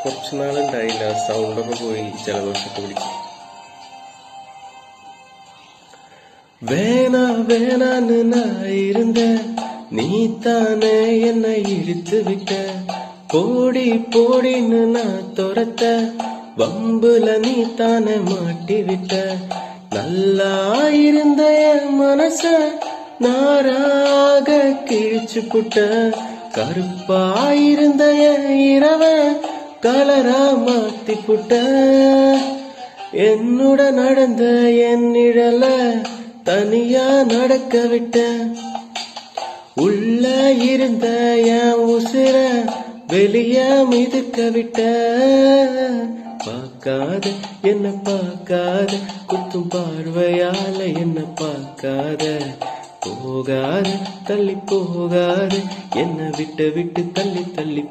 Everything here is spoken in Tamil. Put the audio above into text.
കുറച്ചു നാളുണ്ടായില്ല, സൗണ്ടൊക്കെ പോയി, ജലദോഷമൊക്കെ പിടിച്ചു. வேணா வேணான்னு நான் இருந்த, நீ தானே என்னை இழுத்து விட்ட. போடி போடின்னு நான் துரத்த, வம்புல நீ தானே மாட்டி விட்ட. நல்லா இருந்த என் மனச நாராக கிழிச்சு புட்ட. கருப்பாயிருந்த என் இரவ கலரா மாத்தி புட்ட. என்னோட நடந்த என் நிழல தனியா நடக்க விட்ட. உள்ள இருந்த என் உசிர வெளிய மிதுக்க விட்ட. பார்க்காத என்ன பார்க்காத, குத்தும் பார்வையால என்ன பார்க்காத. போகாத தள்ளி போகாத, என்ன விட்டு விட்டு தள்ளி தள்ளி